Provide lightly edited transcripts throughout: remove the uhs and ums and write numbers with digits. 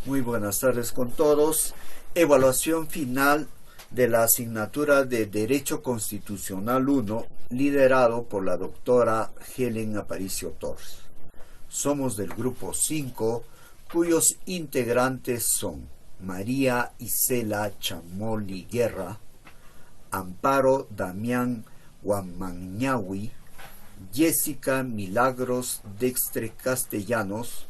Muy buenas tardes con todos. Evaluación final de la asignatura de Derecho Constitucional 1, liderado por la doctora Helen Aparicio Torres. Somos del grupo 5, cuyos integrantes son María Isela Chamoli Guerra, Amparo Damián Guamañahui, Jessica Milagros Dextre Castellanos,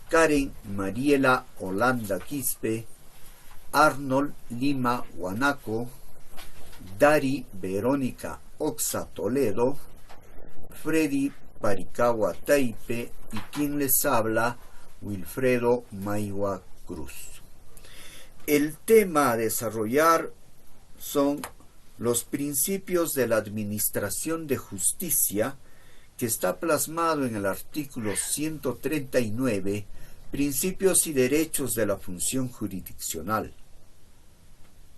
Karen Mariela Holanda Quispe, Arnold Lima Guanaco, Dari Verónica Oxa Toledo, Freddy Paricagua Taipe y quien les habla, Wilfredo Maigua Cruz. El tema a desarrollar son los principios de la administración de justicia, que está plasmado en el artículo 139, Principios y Derechos de la Función Jurisdiccional,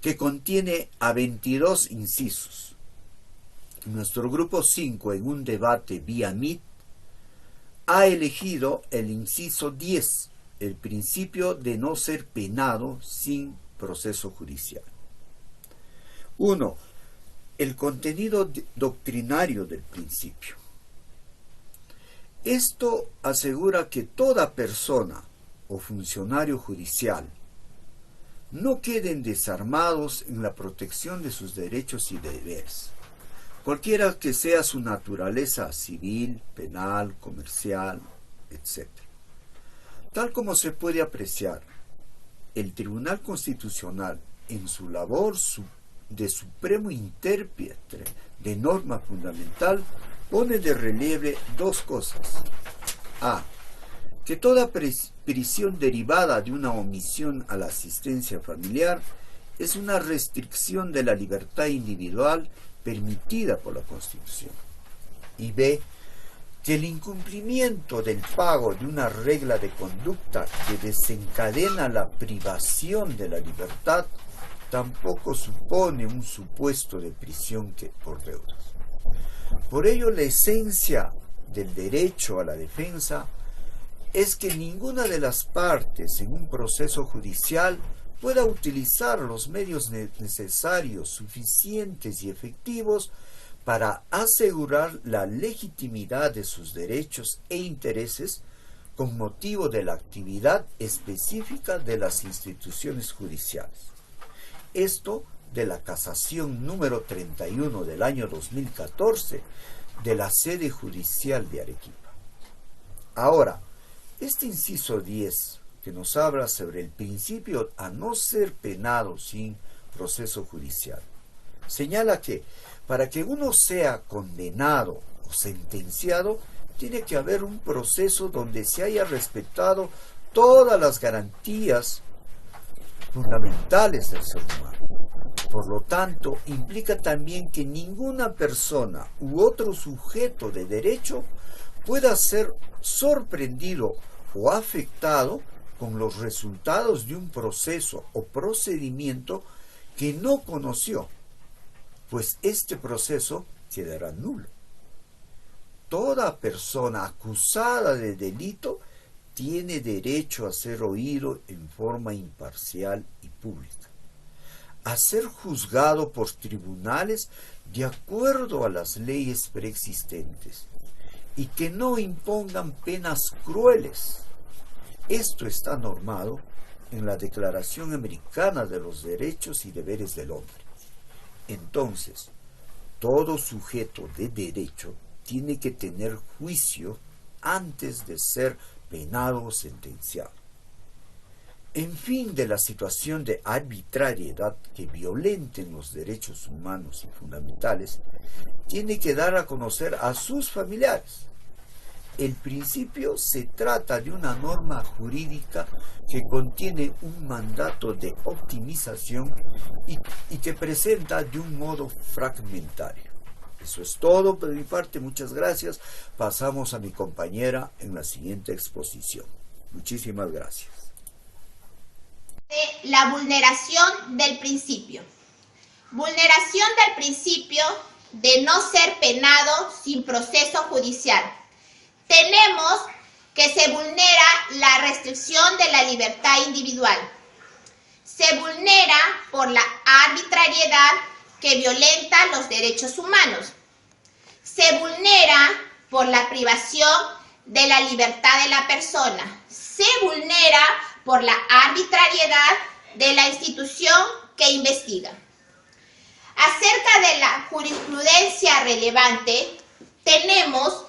que contiene a 22 incisos. Nuestro grupo 5, en un debate vía Meet, ha elegido el inciso 10, el principio de no ser penado sin proceso judicial. 1. El contenido doctrinario del principio. Esto asegura que toda persona o funcionario judicial no queden desarmados en la protección de sus derechos y deberes, cualquiera que sea su naturaleza civil, penal, comercial, etc. Tal como se puede apreciar, el Tribunal Constitucional, en su labor de supremo intérprete de norma fundamental, pone de relieve dos cosas. A. Que toda prisión derivada de una omisión a la asistencia familiar es una restricción de la libertad individual permitida por la Constitución. Y B. Que el incumplimiento del pago de una regla de conducta que desencadena la privación de la libertad tampoco supone un supuesto de prisión por deudas. Por ello, la esencia del derecho a la defensa es que ninguna de las partes en un proceso judicial pueda utilizar los medios necesarios, suficientes y efectivos para asegurar la legitimidad de sus derechos e intereses con motivo de la actividad específica de las instituciones judiciales. Esto de la casación número 31 del año 2014 de la sede judicial de Arequipa. Ahora, este inciso 10, que nos habla sobre el principio a no ser penado sin proceso judicial, señala que para que uno sea condenado o sentenciado, tiene que haber un proceso donde se haya respetado todas las garantías fundamentales del ser humano. Por lo tanto, implica también que ninguna persona u otro sujeto de derecho pueda ser sorprendido o afectado con los resultados de un proceso o procedimiento que no conoció, pues este proceso quedará nulo. Toda persona acusada de delito tiene derecho a ser oído en forma imparcial y pública, a ser juzgado por tribunales de acuerdo a las leyes preexistentes y que no impongan penas crueles. Esto está normado en la Declaración Americana de los Derechos y Deberes del Hombre. Entonces, todo sujeto de derecho tiene que tener juicio antes de ser penado o sentenciado. En fin de la situación de arbitrariedad que violenten los derechos humanos y fundamentales, tiene que dar a conocer a sus familiares. El principio se trata de una norma jurídica que contiene un mandato de optimización y que presenta de un modo fragmentario. Eso es todo por mi parte, muchas gracias. Pasamos a mi compañera en la siguiente exposición. Muchísimas gracias. La vulneración del principio. Vulneración del principio de no ser penado sin proceso judicial. Tenemos que se vulnera la restricción de la libertad individual. Se vulnera por la arbitrariedad que violenta los derechos humanos. Se vulnera por la privación de la libertad de la persona. Se vulnera por la arbitrariedad de la institución que investiga. Acerca de la jurisprudencia relevante, tenemos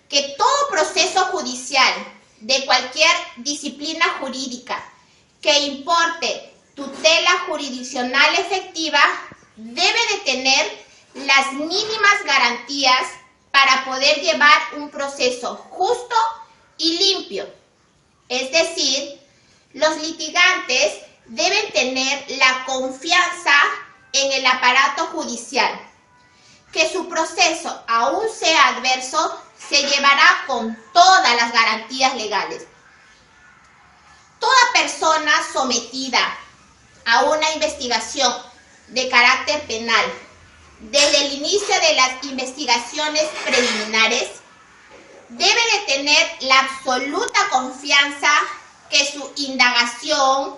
que todo proceso judicial de cualquier disciplina jurídica que importe tutela jurisdiccional efectiva debe de tener las mínimas garantías para poder llevar un proceso justo y limpio. Es decir, los litigantes deben tener la confianza en el aparato judicial, que su proceso, aun sea adverso, se llevará con todas las garantías legales. Toda persona sometida a una investigación de carácter penal, desde el inicio de las investigaciones preliminares, debe de tener la absoluta confianza que su indagación,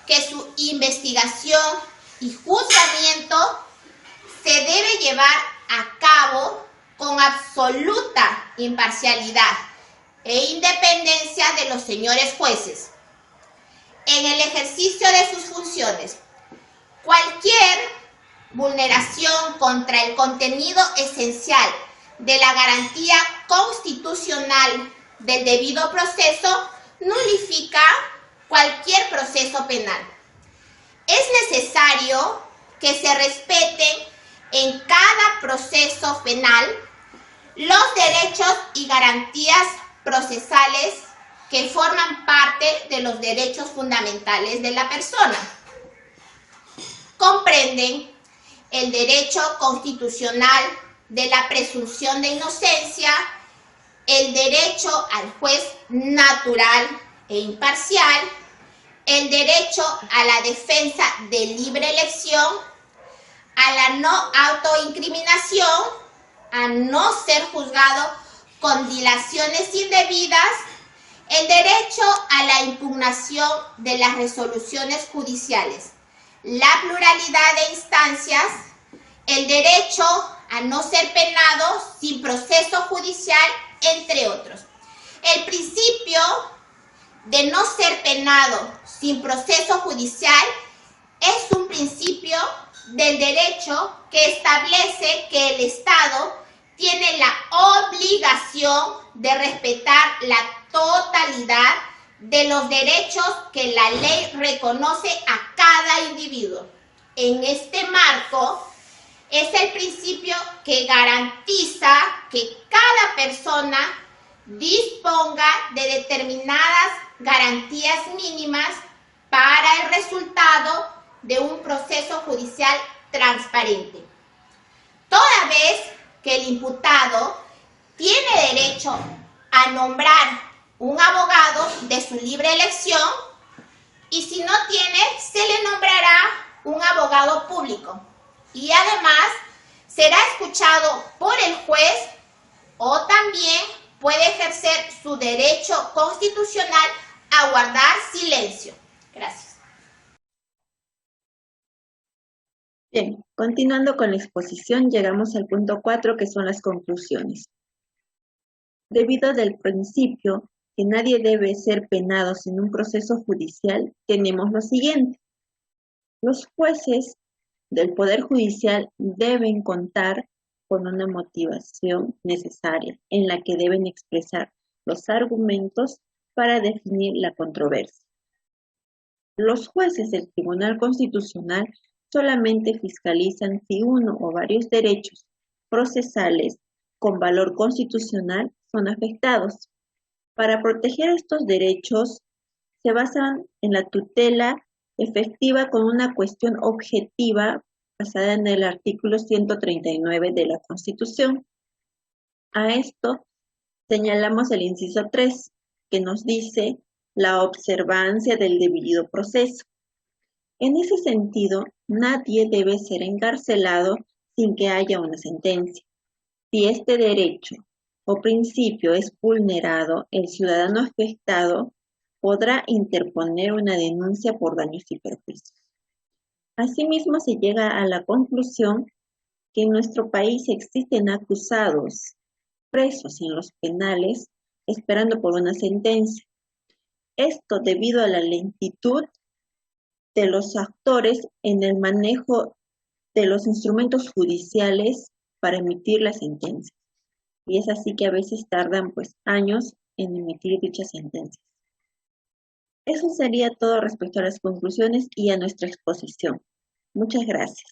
que su investigación y juzgamiento se debe llevar a cabo con absoluta imparcialidad e independencia de los señores jueces. En el ejercicio de sus funciones, cualquier vulneración contra el contenido esencial de la garantía constitucional del debido proceso nulifica cualquier proceso penal. Es necesario que se respeten en cada proceso penal los derechos y garantías procesales que forman parte de los derechos fundamentales de la persona. Comprenden el derecho constitucional de la presunción de inocencia, el derecho al juez natural e imparcial, el derecho a la defensa de libre elección, a la no autoincriminación, a no ser juzgado con dilaciones indebidas, el derecho a la impugnación de las resoluciones judiciales, la pluralidad de instancias, el derecho a no ser penado sin proceso judicial, entre otros. El principio de no ser penado sin proceso judicial es un principio del derecho que establece que el Estado tiene la obligación de respetar la totalidad de los derechos que la ley reconoce a cada individuo. En este marco es el principio que garantiza que cada persona disponga de determinadas garantías mínimas para el resultado de un proceso judicial transparente. Toda vez que el imputado tiene derecho a nombrar un abogado de su libre elección y si no tiene, se le nombrará un abogado público y además será escuchado por el juez o también puede ejercer su derecho constitucional a guardar silencio. Gracias. Bien, continuando con la exposición, llegamos al punto 4, que son las conclusiones. Debido del principio que nadie debe ser penado sin un proceso judicial, tenemos lo siguiente. Los jueces del Poder Judicial deben contar con una motivación necesaria en la que deben expresar los argumentos para definir la controversia. Los jueces del Tribunal Constitucional solamente fiscalizan si uno o varios derechos procesales con valor constitucional son afectados. Para proteger estos derechos, se basan en la tutela efectiva con una cuestión objetiva basada en el artículo 139 de la Constitución. A esto señalamos el inciso 3, que nos dice la observancia del debido proceso. En ese sentido, nadie debe ser encarcelado sin que haya una sentencia. Si este derecho o principio es vulnerado, el ciudadano afectado podrá interponer una denuncia por daños y perjuicios. Asimismo, se llega a la conclusión que en nuestro país existen acusados presos en los penales esperando por una sentencia. Esto debido a la lentitud de los actores en el manejo de los instrumentos judiciales para emitir la sentencia. Y es así que a veces tardan pues años en emitir dichas sentencias. Eso sería todo respecto a las conclusiones y a nuestra exposición. Muchas gracias.